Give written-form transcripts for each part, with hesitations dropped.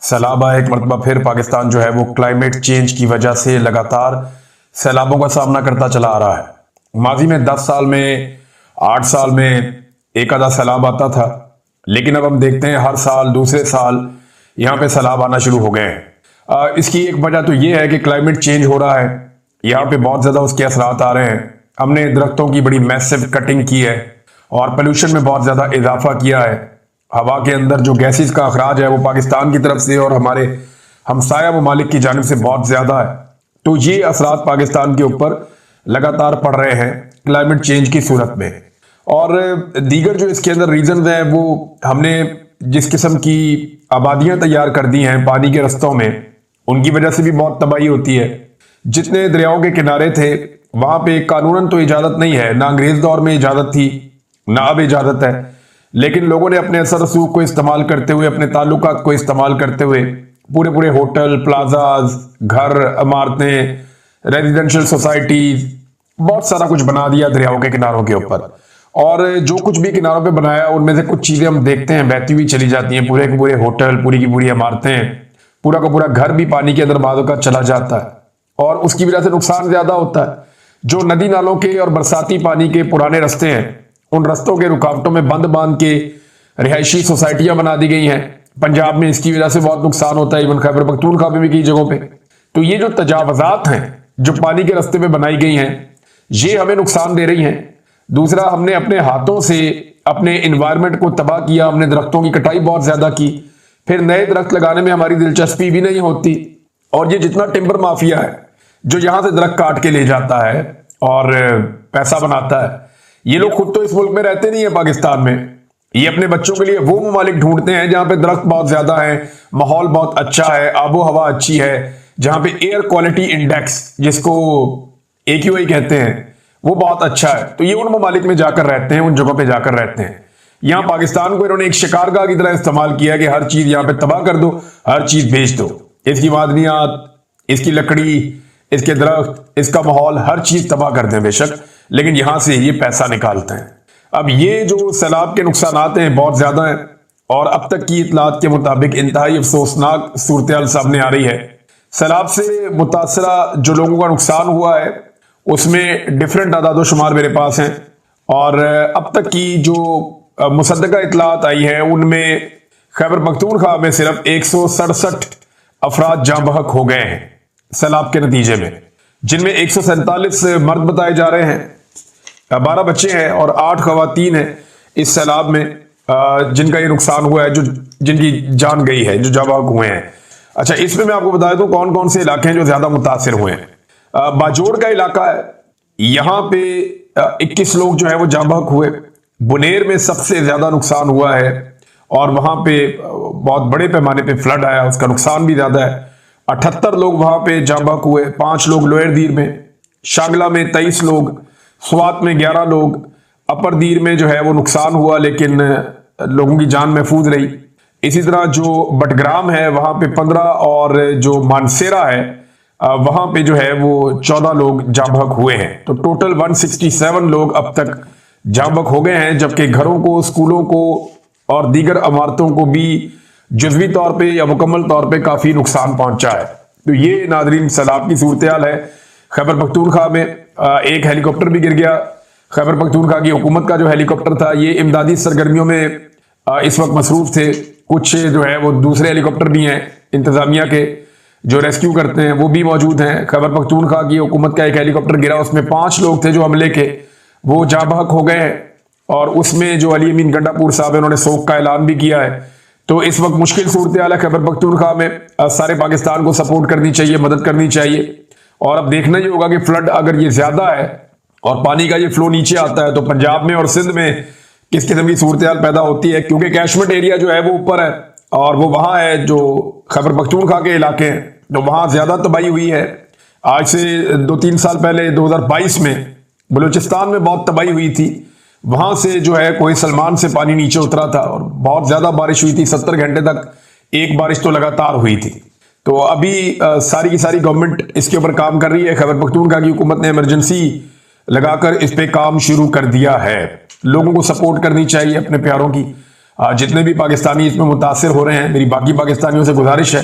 सैलाब आया एक मरतबा फिर। पाकिस्तान जो है वो क्लाइमेट चेंज की वजह से लगातार सैलाबों का सामना करता चला आ रहा है। माजी में 10 साल में 8 साल में एक आधा सैलाब आता था, लेकिन अब हम देखते हैं हर साल दूसरे साल यहाँ पे सैलाब आना शुरू हो गए हैं। इसकी एक वजह तो ये है कि क्लाइमेट चेंज हो रहा है, यहाँ पे बहुत ज़्यादा उसके असरात आ रहे हैं। हमने दरख्तों की बड़ी मैसिव कटिंग की है और पोल्यूशन में बहुत ज़्यादा इजाफा किया है। हवा के अंदर जो गैसेस का अखराज है वो पाकिस्तान की तरफ से और हमारे हमसाया ममालिक की जानिब से बहुत ज़्यादा है। तो ये असरात पाकिस्तान के ऊपर लगातार पड़ रहे हैं क्लाइमेट चेंज की सूरत में। और दीगर जो इसके अंदर रीजन हैं वो हमने जिस किस्म की आबादियां तैयार कर दी हैं पानी के रस्तों में, उनकी वजह से भी बहुत तबाही होती है। जितने दरियाओं के किनारे थे वहां पे कानूनन तो इजाजत नहीं है, ना अंग्रेज दौर में इजाजत थी ना अब इजाजत है, लेकिन लोगों ने अपने असर रसूख को इस्तेमाल करते हुए, अपने ताल्लुकात को इस्तेमाल करते हुए पूरे पूरे होटल, प्लाजाज, घर, इमारतें, रेजिडेंशियल सोसाइटीज, बहुत सारा कुछ बना दिया दरियाओं के किनारों के ऊपर। और जो कुछ भी किनारों पे बनाया उनमें से कुछ चीजें हम देखते हैं बहती हुई चली जाती हैं। पूरे के पूरे होटल, पूरी की पूरी इमारतें, पूरा का पूरा घर भी पानी के अंदर बादों का चला जाता है और उसकी वजह से नुकसान ज्यादा होता है। जो नदी नालों के और बरसाती पानी के पुराने रास्ते हैं, उन रास्तों के रुकावटों में बंद बांध के रिहायशी सोसाइटियां बना दी गई हैं। पंजाब में इसकी वजह से बहुत नुकसान होता है, इवन खैबर पख्तूनख्वा में भी कई जगहों पे। तो ये जो तजावजात हैं जो पानी के रास्ते में बनाई गई हैं, ये हमें नुकसान दे रही हैं। दूसरा, हमने अपने हाथों से अपने इन्वायरमेंट को तबाह किया, हमने दरख्तों की कटाई बहुत ज्यादा की, फिर नए दरख्त लगाने में हमारी दिलचस्पी भी नहीं होती। और ये जितना टिम्बर माफिया है जो यहां से दरख्त काट के ले जाता है और पैसा बनाता है, ये लोग खुद तो इस मुल्क में रहते नहीं है पाकिस्तान में, ये अपने बच्चों के लिए वो ममालिक ढूंढते हैं जहां पे दरख्त बहुत ज्यादा है, माहौल बहुत अच्छा है, आबो हवा अच्छी है, जहां पे एयर क्वालिटी इंडेक्स जिसको AQI कहते हैं वो बहुत अच्छा है। तो ये उन ममालिक में जाकर रहते हैं, उन जगहों पे जाकर रहते हैं। यहां पाकिस्तान को इन्होंने एक शिकारगाह की तरह इस्तेमाल किया कि हर चीज यहां पे तबाह कर दो, हर चीज बेच दो, इसकी मादनियात, इसकी लकड़ी, इसके दरख्त, इसका माहौल, हर चीज तबाह कर दें बेशक, लेकिन यहां से ये पैसा निकालते हैं। अब ये जो सैलाब के नुकसान हैं बहुत ज्यादा हैं और अब तक की इतलात के मुताबिक इंतहाई अफसोसनाक सूरत सामने आ रही है। सैलाब से मुतासरा जो लोगों का नुकसान हुआ है उसमें डिफरेंट आदाद शुमार मेरे पास हैं और अब तक की जो मुसद्दका इतलात आई है उनमें खैबर पख्तूनख्वा में सिर्फ 167 अफराद जाँ बहक हो गए हैं सैलाब के नतीजे में, जिनमें 147 मर्द बताए जा रहे हैं, 12 बच्चे हैं और 8 खवातीन हैं इस सैलाब में जिनका ये नुकसान हुआ है, जो जिनकी जान गई है, जो जाँ बहक हुए हैं। अच्छा, इसमें मैं आपको बता दूं कौन कौन से इलाके हैं जो ज्यादा मुतासिर हुए हैं। बाजोड़ का इलाका है, यहां पे 21 लोग जो है वो जाँ बहक हुए। बुनेर में सबसे ज्यादा नुकसान हुआ है और वहां पे बहुत बड़े पैमाने पे फ्लड आया, उसका नुकसान भी ज्यादा है। 78 लोग वहां पे जाँ बहक हुए, 5 लोग लोअर दीर में, शांगला में 23 लोग, स्वात में 11 लोग, अपर दीर में जो है वो नुकसान हुआ लेकिन लोगों की जान महफूज रही। इसी तरह जो बटग्राम है वहां पे 15 और जो मानसेरा है वहां पे जो है वो 14 लोग जाँ बहक हुए हैं। तो टोटल 167 लोग अब तक जाँ बहक हो गए हैं, जबकि घरों को, स्कूलों को और दीगर इमारतों को भी जुज़वी तौर पे या मुकम्मल तौर पे काफी नुकसान पहुंचा है। तो ये नाज़रीन सैलाब की सूरत हाल है। खैबर पख्तूनख्वा में एक हेलीकॉप्टर भी गिर गया। खैबर पख्तूनख्वा की हुकूमत का जो हेलीकॉप्टर था ये इमदादी सरगर्मियों में इस वक्त मसरूफ थे। कुछ जो है वो दूसरे हेलीकॉप्टर भी हैं इंतजामिया के जो रेस्क्यू करते हैं, वो भी मौजूद हैं। खैबर पख्तूनख्वा की हुकूमत का एक हेलीकॉप्टर गिरा, उसमें 5 लोग थे जो हमले के, वो जाँ बहक हो गए हैं और उसमें जो अली अमीन गंडापुर साहब है उन्होंने सोग का ऐलान भी किया है। तो इस वक्त मुश्किल सूरत हाल है खैबर पख्तूनख्वा में। सारे पाकिस्तान को सपोर्ट करनी चाहिए, मदद करनी चाहिए। और अब देखना ये होगा कि फ्लड अगर ये ज्यादा है और पानी का ये फ्लो नीचे आता है तो पंजाब में और सिंध में किस किस्म की सूरत हाल पैदा होती है, क्योंकि कैशमेंट एरिया जो है वो ऊपर है और वो वहां है जो खैबर पख्तूनख्वा के इलाके हैं, तो वहां ज्यादा तबाही हुई है। आज से 2-3 साल पहले 2022 में बलूचिस्तान में बहुत तबाही हुई थी, वहां से जो है कोई सलमान से पानी नीचे उतरा था और बहुत ज्यादा बारिश हुई थी, 70 घंटे तक एक बारिश तो लगातार हुई थी। तो अभी सारी की सारी गवर्नमेंट इसके ऊपर काम कर रही है। खैबर पख्तूनख्वा की हुकूमत ने इमरजेंसी लगाकर इस पे काम शुरू कर दिया है। लोगों को सपोर्ट करनी चाहिए अपने प्यारों की। जितने भी पाकिस्तानी इसमें मुतासिर हो रहे हैं, मेरी बाकी पाकिस्तानियों से गुजारिश है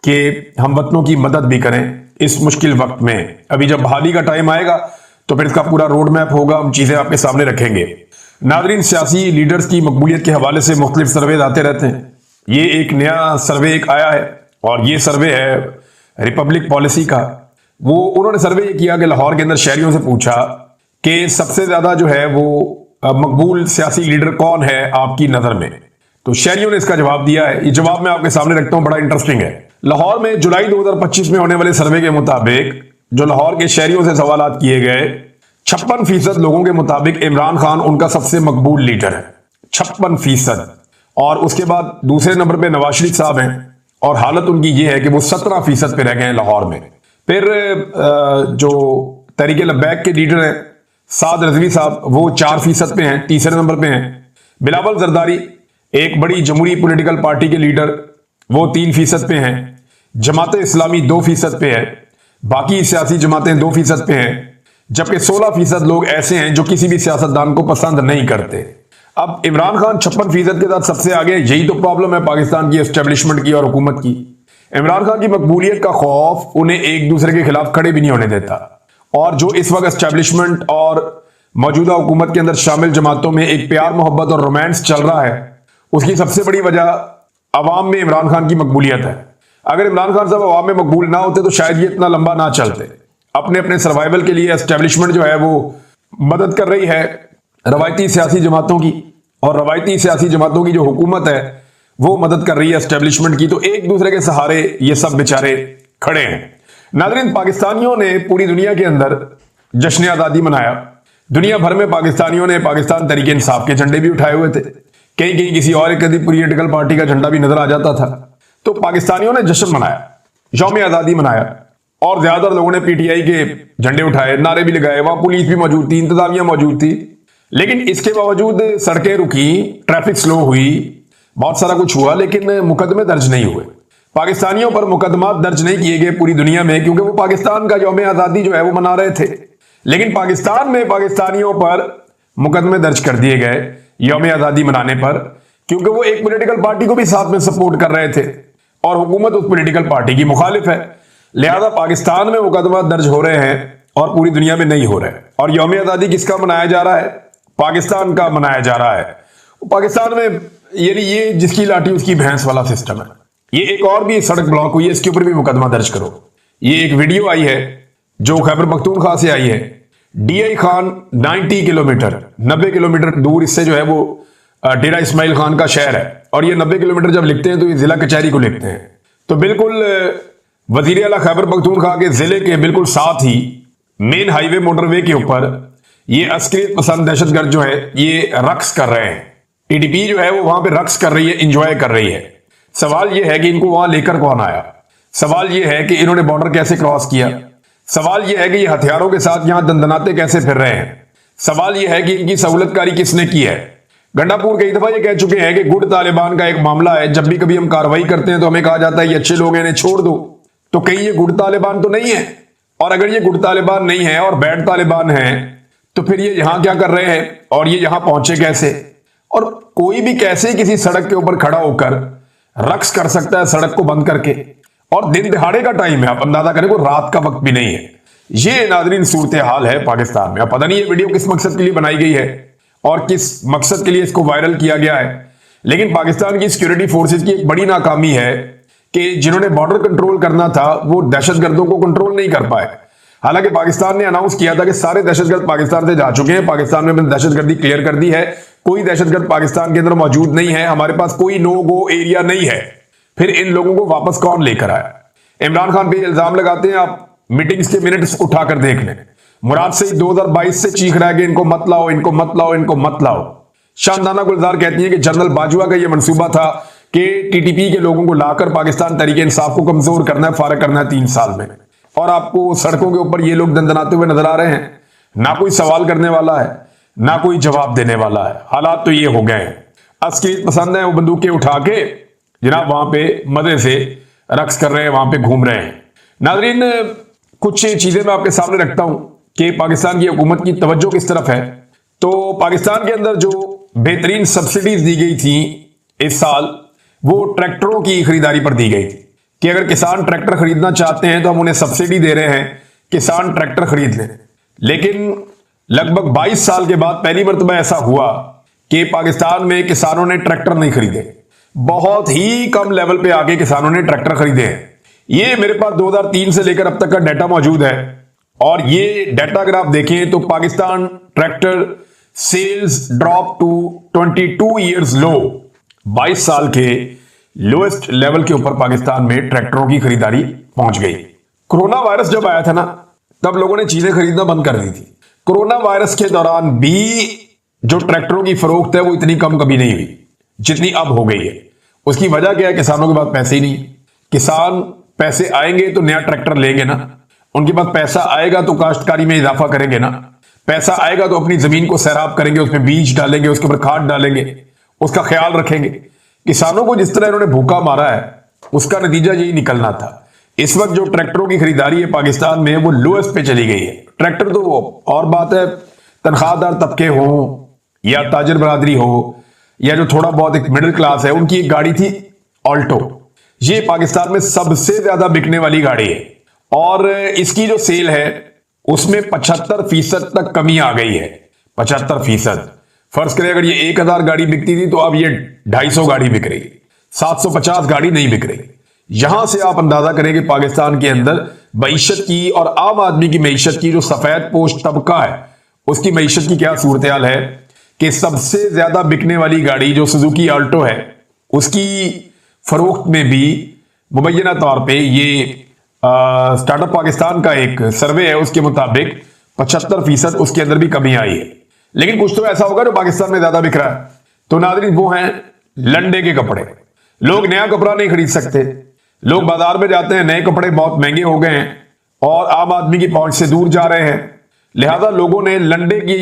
कि हम वतनों की मदद भी करें इस मुश्किल वक्त में। अभी जब बहाली का टाइम आएगा तो फिर इसका पूरा रोड मैप होगा, हम चीजें आपके सामने रखेंगे। नादरीन, सियासी लीडर्स की मकबूलियत के हवाले से मुख्तलिफ सर्वे आते रहते हैं। ये एक नया सर्वे एक आया है और ये सर्वे है रिपब्लिक पॉलिसी का। उन्होंने सर्वे ये किया कि लाहौर के अंदर शहरियों से पूछा कि सबसे ज्यादा जो है वो मकबूल सियासी लीडर कौन है आपकी नजर में। तो शहरियों ने इसका जवाब दिया है। ये जवाब मैं आपके सामने रखता हूं, बड़ा इंटरेस्टिंग है। लाहौर में जुलाई 2025 में होने वाले सर्वे के मुताबिक जो लाहौर के शहरियों से सवालात किए गए, 56% लोगों के मुताबिक इमरान खान उनका सबसे मकबूल लीडर है, 56%। और उसके बाद दूसरे नंबर पे नवाज शरीफ साहब हैं और हालत उनकी ये है कि वो 17% पे रह गए हैं लाहौर में। फिर जो तहरीक लब्बैक के लीडर हैं साद रजवी साहब, वो 4% पे हैं, तीसरे नंबर पे हैं। बिलावल जरदारी, एक बड़ी जमहूरी पॉलिटिकल पार्टी के लीडर, वो 3% पे हैं। जमात इस्लामी 2% पे है, बाकी सियासी जमातें 2% पे हैं, जबकि 16% लोग ऐसे हैं जो किसी भी सियासतदान को पसंद नहीं करते। अब इमरान खान 56% के साथ सबसे आगे। यही तो प्रॉब्लम है पाकिस्तान की एस्टेब्लिशमेंट की और हुकूमत की। इमरान खान की मकबूलियत का खौफ उन्हें एक दूसरे के खिलाफ खड़े भी नहीं होने देता। और जो इस वक्त एस्टेब्लिशमेंट और मौजूदा हुकूमत के अंदर शामिल जमातों में एक प्यार मोहब्बत और रोमांस चल रहा है, उसकी सबसे बड़ी वजह अवाम में इमरान खान की मकबूलियत है। अगर इमरान खान साहब अवाम में मकबूल ना होते तो शायद ये इतना लंबा ना चलते। अपने अपने सर्वाइवल के लिए एस्टेब्लिशमेंट जो है वो मदद कर रही है रवायती सियासी जमातों की, और रवायती सियासी जमातों की जो हुकूमत है वो मदद कर रही है एस्टेब्लिशमेंट की। तो एक दूसरे के सहारे ये सब बेचारे खड़े हैं। नाज़रीन, पाकिस्तानियों ने पूरी दुनिया के अंदर जश्न आज़ादी मनाया। दुनिया भर में पाकिस्तानियों ने पाकिस्तान तहरीक इंसाफ के झंडे भी उठाए हुए थे। कहीं कहीं किसी और एक पॉलिटिकल पार्टी का झंडा भी नजर आ जाता था। तो पाकिस्तानियों ने जश्न मनाया, यौम आज़ादी मनाया, और ज्यादातर लोगों ने पीटीआई के झंडे उठाए, नारे भी लगाए। वहां पुलिस भी मौजूद थी, इंतजामिया मौजूद थी, लेकिन इसके बावजूद सड़कें रुकी, ट्रैफिक स्लो हुई, बहुत सारा कुछ हुआ, लेकिन मुकदमे दर्ज नहीं हुए। पाकिस्तानियों पर मुकदमा दर्ज नहीं किए गए पूरी दुनिया में, क्योंकि वो पाकिस्तान का यौम आज़ादी जो है वो मना रहे थे। लेकिन पाकिस्तान में पाकिस्तानियों पर मुकदमे दर्ज कर दिए गए यौम आज़ादी मनाने पर, क्योंकि वो एक पॉलिटिकल पार्टी को भी साथ में सपोर्ट कर रहे थे और हुकूमत उस पॉलिटिकल पार्टी की मुखालिफ है। लिहाजा पाकिस्तान में मुकदमा दर्ज हो रहे हैं और पूरी दुनिया में नहीं हो रहे। और यौम आज़ादी किसका मनाया जा रहा है? पाकिस्तान का मनाया जा रहा है। पाकिस्तान में यानी ये जिसकी लाठी उसकी भैंस वाला सिस्टम है। ये एक और भी सड़क ब्लॉक हुई है, इसके ऊपर भी मुकदमा दर्ज करो। ये एक वीडियो आई है जो खैबर पख्तूनख्वा से आई है। डीआई खान 90 किलोमीटर दूर इससे जो है वो डेरा इस्माइल खान का शहर है, और ये 90 किलोमीटर जब लिखते हैं तो ये जिला कचहरी को लिखते हैं। तो बिल्कुल वजीर आला खैबर पख्तूनख्वा के जिले के बिल्कुल साथ ही मेन हाईवे मोटरवे के ऊपर ये अस्करियत पसंद दहशतगर्द जो है ये रक्स कर रहे हैं। टीडीपी जो है वो वहां पे रक्स कर रही है, इंजॉय कर रही है। सवाल ये है कि इनको वहां लेकर कौन आया? सवाल ये है कि इन्होंने बॉर्डर कैसे क्रॉस किया? सवाल ये है कि ये हथियारों के साथ यहां दंदनाते कैसे फिर रहे हैं? सवाल ये है कि इनकी सहूलतकारी किसने की है? गंडापुर कई दफा ये कह चुके हैं कि गुड तालिबान का एक मामला है। जब भी कभी हम कार्रवाई करते हैं तो हमें कहा जाता है ये अच्छे लोग हैं, इन्हें छोड़ दो। तो कहीं ये गुड तालिबान तो नहीं है? और अगर ये गुड तालिबान नहीं है और बैड तालिबान है तो फिर ये यहां क्या कर रहे हैं और ये यहां पहुंचे कैसे? और कोई भी कैसे किसी सड़क के ऊपर खड़ा होकर रक्स कर सकता है सड़क को बंद करके? और दिन दिहाड़े का टाइम है, आप अंदाजा करें, को रात का वक्त भी नहीं है। ये नाज़रीन सूरत हाल है पाकिस्तान में। अब पता नहीं ये वीडियो किस मकसद के लिए बनाई गई है और किस मकसद के लिए इसको वायरल किया गया है, लेकिन पाकिस्तान की सिक्योरिटी फोर्सेस की एक बड़ी नाकामी है कि जिन्होंने बॉर्डर कंट्रोल करना था वो दहशतगर्दों को कंट्रोल नहीं कर पाए। हालांकि पाकिस्तान ने अनाउंस किया था कि सारे दहशतगर्द पाकिस्तान से जा चुके हैं, पाकिस्तान में दहशतगर्दी क्लियर कर दी है, कोई दहशतगर्द पाकिस्तान के अंदर मौजूद नहीं है, हमारे पास कोई नो गो एरिया नहीं है। फिर इन लोगों को वापस कौन लेकर आया? इमरान खान पे इल्जाम लगाते हैं, आप मीटिंग्स के मिनट्स उठाकर देख लें। मुराद सईद 2022 से चीख रहा है कि इनको मत लाओ, इनको मत लाओ, इनको मत लाओ। शानदाना गुलजार कहती है कि जनरल बाजवा का यह मंसूबा था कि टीटीपी के लोगों को लाकर पाकिस्तान तहरीक इंसाफ को कमजोर करना है, फारग करना है 3 साल में। और आपको सड़कों के ऊपर ये लोग दंदनाते हुए नजर आ रहे हैं। ना कोई सवाल करने वाला है, ना कोई जवाब देने वाला है। हालात तो ये हो गए हैं। अस्करियत पसंद है वो बंदूकें उठा के जनाब वहां पे मजे से रक्स कर रहे हैं, वहां पे घूम रहे हैं। नाज़रीन, कुछ चीजें मैं आपके सामने रखता हूं कि पाकिस्तान की हुकूमत की तवज्जो किस तरफ है। तो पाकिस्तान के अंदर जो बेहतरीन सब्सिडीज दी गई थी इस साल वो ट्रैक्टरों की खरीदारी पर दी गई थी कि अगर किसान ट्रैक्टर खरीदना चाहते हैं तो हम उन्हें सब्सिडी दे रहे हैं, किसान ट्रैक्टर खरीद लें। लेकिन लगभग 22 साल के बाद पहली मर्तबा ऐसा हुआ कि पाकिस्तान में किसानों ने ट्रैक्टर नहीं खरीदे। बहुत ही कम लेवल पे आके किसानों ने ट्रैक्टर खरीदे हैं। ये मेरे पास 2003 से लेकर अब तक का डाटा मौजूद है और ये डाटा अगर आप देखें तो Pakistan tractor sales drop to 22 years low. 22 साल के लोएस्ट लेवल के ऊपर पाकिस्तान में ट्रैक्टरों की खरीदारी पहुंच गई। कोरोना वायरस जब आया था ना, तब लोगों ने चीजें खरीदना बंद कर दी थी। कोरोना वायरस के दौरान भी जो ट्रैक्टरों की फरोख्त है वो इतनी कम कभी नहीं हुई जितनी अब हो गई है। उसकी वजह क्या है? किसानों के पास पैसे ही नहीं। किसान पैसे आएंगे तो नया ट्रैक्टर लेंगे ना, उनके पास पैसा आएगा तो काश्तकारी में इजाफा करेंगे ना, पैसा आएगा तो अपनी जमीन को सैराब करेंगे, उसमें बीज डालेंगे, उसके ऊपर खाद डालेंगे, उसका ख्याल रखेंगे। किसानों को जिस तरह इन्होंने भूखा मारा है उसका नतीजा यही निकलना था। इस वक्त जो ट्रैक्टरों की खरीदारी है पाकिस्तान में वो लोएस्ट पे चली गई है। ट्रैक्टर तो और बात है, तनख्वाहदार तबके हो या ताजर बरादरी हो या जो थोड़ा बहुत एक मिडिल क्लास है, उनकी एक गाड़ी थी ऑल्टो। ये पाकिस्तान में सबसे ज्यादा बिकने वाली गाड़ी है और इसकी जो सेल है उसमें 75% तक कमी आ गई है। 75%। फर्ज करें अगर ये 1000 गाड़ी बिकती थी तो अब ये 250 गाड़ी बिक रही, 750 गाड़ी नहीं बिक रही। यहां से आप अंदाजा करें कि पाकिस्तान के अंदर मईशत की और आम आदमी की मईशत की, जो सफेद पोश तबका है उसकी मईशत की क्या सूरत हाल है कि सबसे ज्यादा बिकने वाली गाड़ी जो सुजुकी ऑल्टो है उसकी फरोख्त में भी मुबैना तौर पे ये स्टार्टअप पाकिस्तान का एक सर्वे है, उसके मुताबिक 75% उसके अंदर भी कमी आई है। लेकिन कुछ तो ऐसा होगा जो पाकिस्तान में ज्यादा बिक रहा है। तो नाज़रीन, वो हैं लंडे के कपड़े। लोग नया कपड़ा नहीं खरीद सकते, लोग बाजार में जाते हैं, नए कपड़े बहुत महंगे हो गए हैं और आम आदमी की पहुंच से दूर जा रहे हैं। लिहाजा लोगों ने लंडे की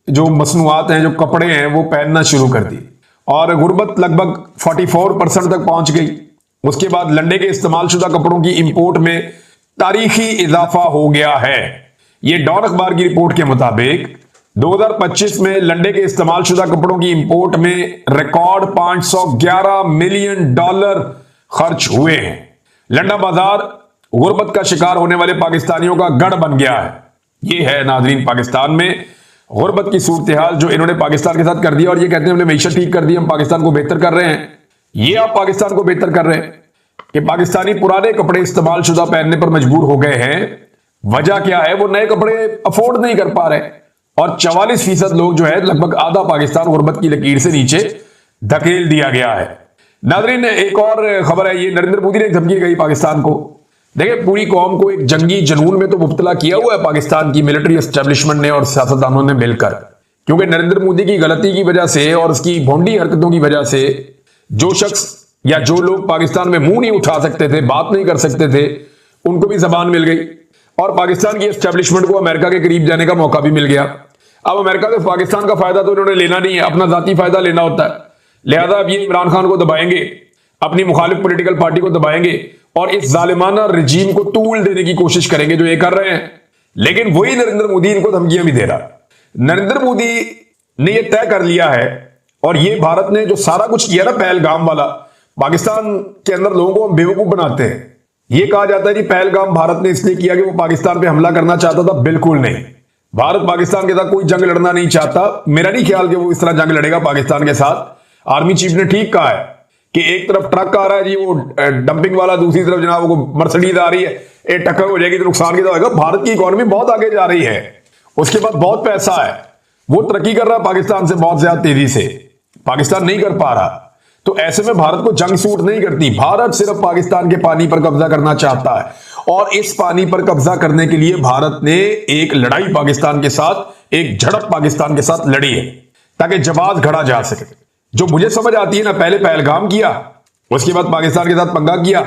जो मसनूआत हैं, जो कपड़े हैं, वो पहनना शुरू कर दी और गुर्बत लगभग 44% तक पहुंच गई। उसके बाद लंडे के इस्तेमाल शुदा कपड़ों की इंपोर्ट में तारीखी इजाफा हो गया है। ये डॉन अखबार की रिपोर्ट के मुताबिक 2025 में लंडे के इस्तेमाल शुदा कपड़ों की इंपोर्ट में रिकॉर्ड $511 मिलियन खर्च हुए हैं। लंडा बाजार गुर्बत का शिकार होने वाले पाकिस्तानियों का गढ़ बन गया है। ये है नाजरीन पाकिस्तान में गुर्बत की सूरत हाल जो इन्होंने पाकिस्तान के साथ कर दिया और ये कहते हैं हमने मईशत ठीक कर दी, हम पाकिस्तान को बेहतर कर रहे हैं। ये आप पाकिस्तान को बेहतर कर रहे हैं कि पाकिस्तानी पुराने कपड़े इस्तेमाल शुदा पहनने पर मजबूर हो गए हैं। वजह क्या है? वो नए कपड़े अफोर्ड नहीं कर पा रहे और 44% लोग जो है, लगभग आधा पाकिस्तान गुर्बत की लकीर से नीचे धकेल दिया गया है। नाज़रीन, एक और खबर है, ये नरेंद्र मोदी ने धमकी गई पाकिस्तान को। देखिए, पूरी कौम को एक जंगी जुनून में तो मुब्तला किया हुआ है पाकिस्तान की मिलिट्री एस्टेब्लिशमेंट ने और सियासतदानों ने मिलकर, क्योंकि नरेंद्र मोदी की गलती की वजह से और उसकी भोंडी हरकतों की वजह से जो शख्स या जो लोग पाकिस्तान में मुंह नहीं उठा सकते थे, बात नहीं कर सकते थे, उनको भी जबान मिल गई और पाकिस्तान की एस्टेब्लिशमेंट को अमेरिका के करीब जाने का मौका भी मिल गया। अब अमेरिका से पाकिस्तान का फायदा तो इन्होंने लेना नहीं है, अपना जाती फायदा लेना होता है। लिहाजा अब ये इमरान खान को दबाएंगे, अपनी मुखालिफ पॉलिटिकल पार्टी को दबाएंगे और इस जालिमाना रजीम को तूल देने की कोशिश करेंगे जो ये कर रहे हैं। लेकिन वही नरेंद्र मोदी इनको धमकियां भी दे रहा है। नरेंद्र मोदी ने यह तय कर लिया है और ये भारत ने जो सारा कुछ किया ना पहलगाम वाला, पाकिस्तान के अंदर लोगों को हम बेवकूफ बनाते हैं। यह कहा जाता है कि पहलगाम भारत ने इसलिए किया कि वो पाकिस्तान पे हमला करना चाहता था। बिल्कुल नहीं, भारत पाकिस्तान के साथ कोई जंग लड़ना नहीं चाहता। मेरा नहीं ख्याल कि वो इस तरह जंग लड़ेगा पाकिस्तान के साथ। आर्मी चीफ ने ठीक कहा है कि एक तरफ ट्रक आ रहा है जी, वो डंपिंग वाला, दूसरी तरफ जनाब वो मर्सिडीज आ रही है, एक टक्कर हो जाएगी तो नुकसान कितना होगा। भारत की इकोनॉमी बहुत आगे जा रही है, उसके बाद बहुत पैसा है, वो तरक्की कर रहा है पाकिस्तान से बहुत ज्यादा तेजी से, पाकिस्तान नहीं कर पा रहा। तो ऐसे में भारत को जंग सूट नहीं करती। भारत सिर्फ पाकिस्तान के पानी पर कब्जा करना चाहता है और इस पानी पर कब्जा करने के लिए भारत ने एक लड़ाई पाकिस्तान के साथ, एक झड़प पाकिस्तान के साथ लड़ी है ताकि जवाब घड़ा जा सके। जो मुझे समझ आती है ना, पहले पहलगाम किया, उसके बाद पाकिस्तान के साथ पंगा किया,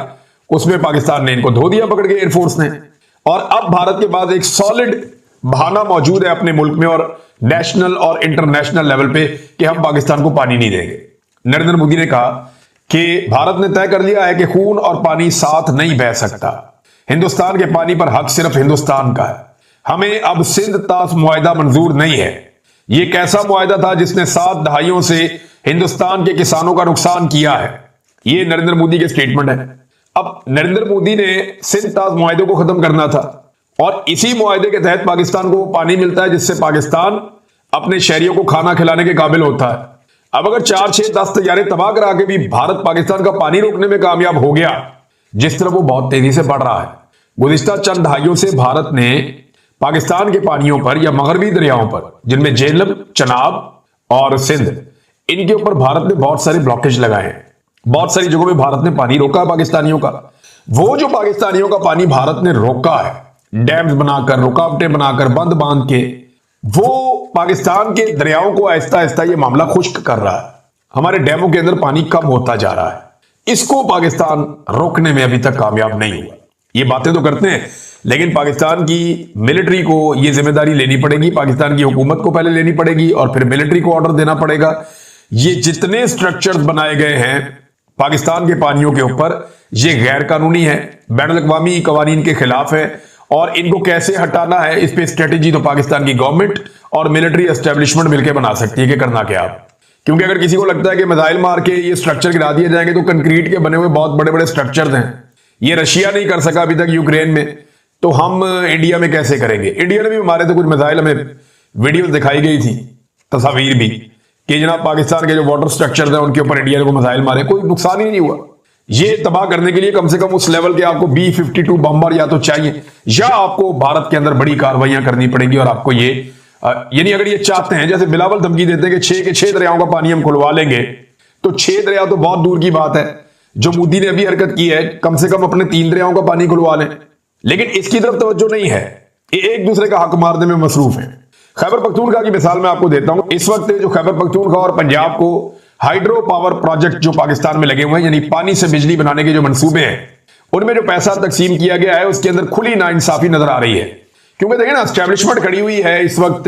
उसमें पाकिस्तान ने इनको धो दिया पकड़ के एयरफोर्स ने, और अब भारत के पास एक सॉलिड बहाना मौजूद है अपने मुल्क में और नेशनल और इंटरनेशनल लेवल पे कि हम पाकिस्तान को पानी नहीं देंगे। नरेंद्र मोदी ने कहा कि भारत ने तय कर लिया है कि खून और पानी साथ नहीं बह सकता। हिंदुस्तान के पानी पर हक सिर्फ हिंदुस्तान का है। हमें अब सिंध तास मुआहिदा मंजूर नहीं है। यह कैसा मुआहिदा था जिसने 7 दहाइयों से हिंदुस्तान के किसानों का नुकसान किया है। ये नरेंद्र मोदी के स्टेटमेंट है। अब नरेंद्र मोदी ने सिंध ताज मुआहदे को खत्म करना था और इसी मुआहदे के तहत पाकिस्तान को पानी मिलता है जिससे पाकिस्तान अपने शहरियों को खाना खिलाने के काबिल होता है। अब अगर 4, 6, 10 तैयारे तबाह करा के भी भारत पाकिस्तान का पानी रोकने में कामयाब हो गया, जिस तरह वो बहुत तेजी से बढ़ रहा है। गुज़िश्ता चंद दहाइयों से भारत ने पाकिस्तान के पानियों पर या मगरबी दरियाओं पर, जिनमें झेलम, चनाब और सिंध, इनके ऊपर भारत ने बहुत सारे ब्लॉकेज लगाए हैं। बहुत सारी जगहों में भारत ने पानी रोका है पाकिस्तानियों का। वो जो पाकिस्तानियों का पानी भारत ने रोका है, डैम्स बनाकर, रुकावटें बनाकर, बंद बांध के, वो पाकिस्तान के दरियाओं को आहिस्ता आहिस्ता ये मामला खुश्क कर रहा है। हमारे डैमों के अंदर पानी कम होता जा रहा है। इसको पाकिस्तान रोकने में अभी तक कामयाब नहीं हुआ। ये बातें तो करते हैं, लेकिन पाकिस्तान की मिलिट्री को ये जिम्मेदारी लेनी पड़ेगी, पाकिस्तान की हुकूमत को पहले लेनी पड़ेगी और फिर मिलिट्री को ऑर्डर देना पड़ेगा। ये जितने स्ट्रक्चर्स बनाए गए हैं पाकिस्तान के पानियों के ऊपर, ये गैर कानूनी है, बैनुल-अक़वामी कवानीन के खिलाफ है और इनको कैसे हटाना है, इस पे स्ट्रेटेजी तो पाकिस्तान की गवर्नमेंट और मिलिट्री एस्टेब्लिशमेंट मिलकर बना सकती है कि करना क्या आप। क्योंकि अगर किसी को लगता है कि मिसाइल मार के ये स्ट्रक्चर गिरा दिए जाएंगे, तो कंक्रीट के बने हुए बहुत बड़े बड़े स्ट्रक्चर्स हैं। ये रशिया नहीं कर सका अभी तक यूक्रेन में, तो हम इंडिया में कैसे करेंगे। इंडिया ने भी मारे थे कुछ मिसाइल, हमें वीडियो दिखाई गई थी, तस्वीर भी, कि जनाब पाकिस्तान के जो वाटर स्ट्रक्चर है उनके ऊपर इंडिया ने को मिसाइल मारे, कोई नुकसान ही नहीं हुआ। ये तबाह करने के लिए कम से कम उस लेवल के आपको B-52 बम्बर या तो चाहिए, या आपको भारत के अंदर बड़ी कार्रवाइयां करनी पड़ेंगी। और आपको ये यानी अगर ये चाहते हैं, जैसे बिलावल धमकी देते हैं कि 6 के 6 दरियाओं का पानी हम खुलवा लेंगे, तो 6 दरिया तो बहुत दूर की बात है। जो मोदी ने अभी हरकत की है, कम से कम अपने 3 दरियाओं का पानी खुलवा लें, लेकिन इसकी तरफ तवज्जो नहीं है। ये एक दूसरे का हक मारने में मसरूफ है। खैबर पख्तूनख्वा की मिसाल मैं आपको देता हूं। इस वक्त जो खैबर पख्तूनख्वा और पंजाब को हाइड्रो पावर प्रोजेक्ट जो पाकिस्तान में लगे हुए हैं, यानी पानी से बिजली बनाने के जो मंसूबे हैं, उनमें जो पैसा तकसीम किया गया है उसके अंदर खुली नाइंसाफी नजर आ रही है। क्योंकि देखिए ना, एस्टेब्लिशमेंट खड़ी हुई है इस वक्त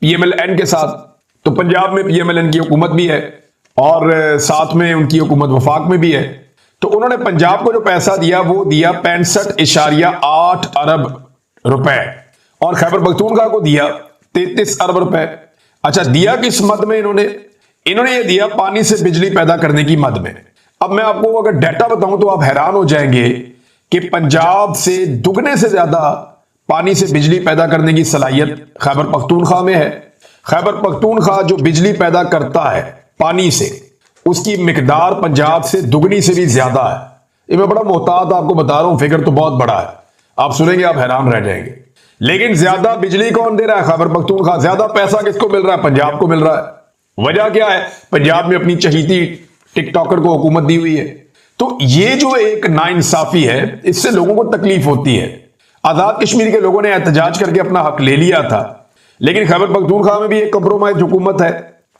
PMLN के साथ। तो पंजाब में PMLN की हुकूमत भी है और साथ में उनकी हुकूमत वफाक में भी है। तो उन्होंने पंजाब को जो पैसा दिया वो दिया 65.8 अरब रुपए और खैबर पख्तूनख्वा को दिया 33 अरब रुपए। अच्छा, दिया किस मद में इन्होंने ये दिया पानी से बिजली पैदा करने की मद में। अब मैं आपको अगर डाटा बताऊं तो आप हैरान हो जाएंगे कि पंजाब से दुगने से ज्यादा पानी से बिजली पैदा करने की सलाहियत खैबर पख्तूनख्वा में है। खैबर पख्तूनख्वा जो बिजली पैदा करता है पानी से, उसकी मिकदार पंजाब से दुगनी से भी ज्यादा है। ये मैं बड़ा मोहतात आपको बता रहा हूं, फिगर तो बहुत बड़ा है, आप सुनेंगे आप हैरान रह जाएंगे। लेकिन ज्यादा बिजली कौन दे रहा है? खैबर पख्तूनख्वा। ज्यादा पैसा किसको मिल रहा है? पंजाब को मिल रहा है। वजह क्या है? पंजाब में अपनी चहीती टिकटॉकर को हुकूमत दी हुई है। तो ये जो एक नाइंसाफी है, इससे लोगों को तकलीफ होती है। आजाद कश्मीर के लोगों ने एहतजाज करके अपना हक ले लिया था, लेकिन खैबर पख्तूनख्वा में भी एक कंप्रोमाइज हुकूमत है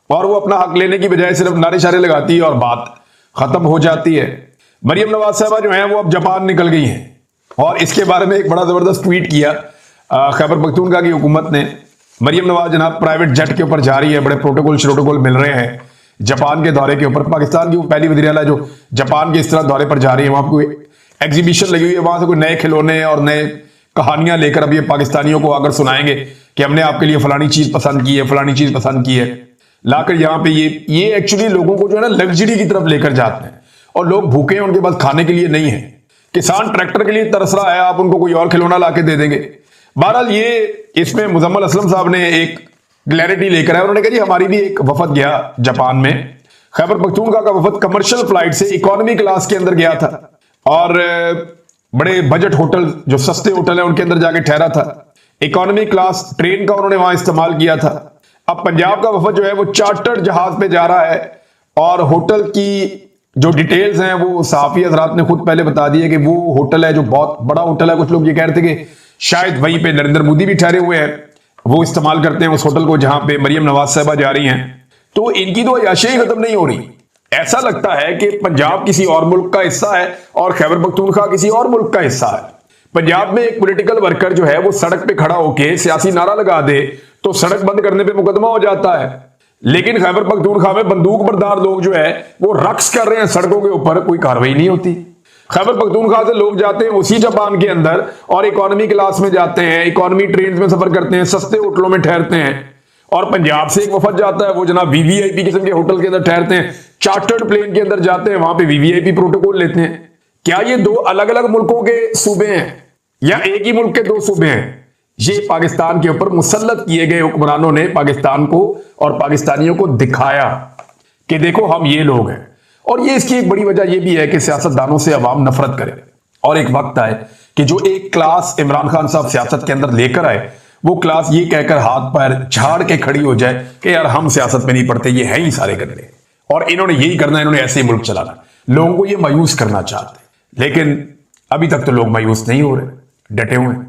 और वो अपना हक लेने की बजाय सिर्फ नारे शारे लगाती है और बात खत्म हो जाती है। मरियम नवाज साहबा जो है वो अब जापान निकल गई हैं और इसके बारे में एक बड़ा जबरदस्त ट्वीट किया खैबर पख्तूनख्वा की हुकूमत ने। मरियम नवाज जनाब प्राइवेट जेट के ऊपर जा रही है, बड़े प्रोटोकॉल मिल रहे हैं जापान के दौरे के ऊपर। पाकिस्तान की वो पहली वज़ीर आला जो जापान के इस तरह दौरे पर जा रही है, वहां कोई एग्जीबिशन लगी हुई है, वहां से कोई नए खिलौने और नए कहानियां लेकर अब ये पाकिस्तानियों को आकर सुनाएंगे कि हमने आपके लिए फलानी चीज पसंद की है, फलानी चीज पसंद की है, लाकर यहाँ पे ये एक्चुअली लोगों को जो है ना लग्जरी की तरफ लेकर जाते हैं और लोग भूखे हैं, उनके पास खाने के लिए नहीं है। किसान ट्रैक्टर के लिए तरस रहा है, आप उनको कोई और खिलौना लाके दे देंगे। बहरहाल ये इसमें मुजम्मल असलम साहब ने एक क्लैरिटी लेकर आए। उन्होंने कहा जी हमारी भी एक वफद गया जापान में, खैबर पख्तूनख्वा का वफद कमर्शियल फ्लाइट से इकोनॉमी क्लास के अंदर गया था और बड़े बजट होटल जो सस्ते होटल है उनके अंदर जाके ठहरा था। इकोनॉमी क्लास ट्रेन का उन्होंने वहां इस्तेमाल किया था। अब पंजाब का वफद जो है वो चार्टर्ड जहाज पे जा रहा है और होटल की जो डिटेल्स हैं वो सहाफी हजरात ने खुद पहले बता दी है कि वो होटल है जो बहुत बड़ा होटल है। कुछ लोग ये कह रहे थे कि शायद वहीं पे नरेंद्र मोदी भी ठहरे हुए हैं, वो इस्तेमाल करते हैं उस होटल को जहां पे मरियम नवाज साहबा जा रही हैं। तो इनकी तो अयाशी ही खत्म नहीं हो रही। ऐसा लगता है कि पंजाब किसी और मुल्क का हिस्सा है और खैबर पख्तूनख्वा किसी और मुल्क का हिस्सा है। पंजाब में एक पॉलिटिकल वर्कर जो है वो सड़क पे खड़ा होकर सियासी नारा लगा दे तो सड़क बंद करने पे मुकदमा हो जाता है, लेकिन खैबर पख्तूनख्वा में बंदूक बरदार लोग जो है वो रक्स कर रहे हैं सड़कों के ऊपर, कोई कार्रवाई नहीं होती। खैबर पख्तूनख्वा से लोग जाते हैं उसी जापान के अंदर और इकोनॉमी क्लास में जाते हैं, इकोनॉमी ट्रेन में सफर करते हैं, सस्ते होटलों में ठहरते हैं और पंजाब से एक वफद जाता है, वो जनाब वीवीआईपी किस्म के होटल के अंदर ठहरते हैं, चार्टर्ड प्लेन के अंदर जाते हैं, वहां पे वीवीआईपी प्रोटोकॉल लेते हैं। क्या ये दो अलग अलग मुल्कों के सूबे हैं या एक ही मुल्क के दो सूबे हैं? ये पाकिस्तान के ऊपर मुसल्लत किए गए हुक्मरानों ने पाकिस्तान को और पाकिस्तानियों को दिखाया कि देखो हम ये लोग हैं। और ये इसकी एक बड़ी वजह यह भी है कि सियासतदानों से अवाम नफरत करे और एक वक्त आए कि जो एक क्लास इमरान खान साहब सियासत के अंदर लेकर आए, वो क्लास ये कहकर हाथ पैर झाड़ के खड़ी हो जाए कि यार हम सियासत में नहीं पढ़ते, ये है ही सारे गंदे और इन्होंने यही करना, इन्होंने ऐसे ही मुल्क चलाना। लोगों को ये मायूस करना चाहते, लेकिन अभी तक तो लोग मायूस नहीं हो रहे, डटे हुए हैं।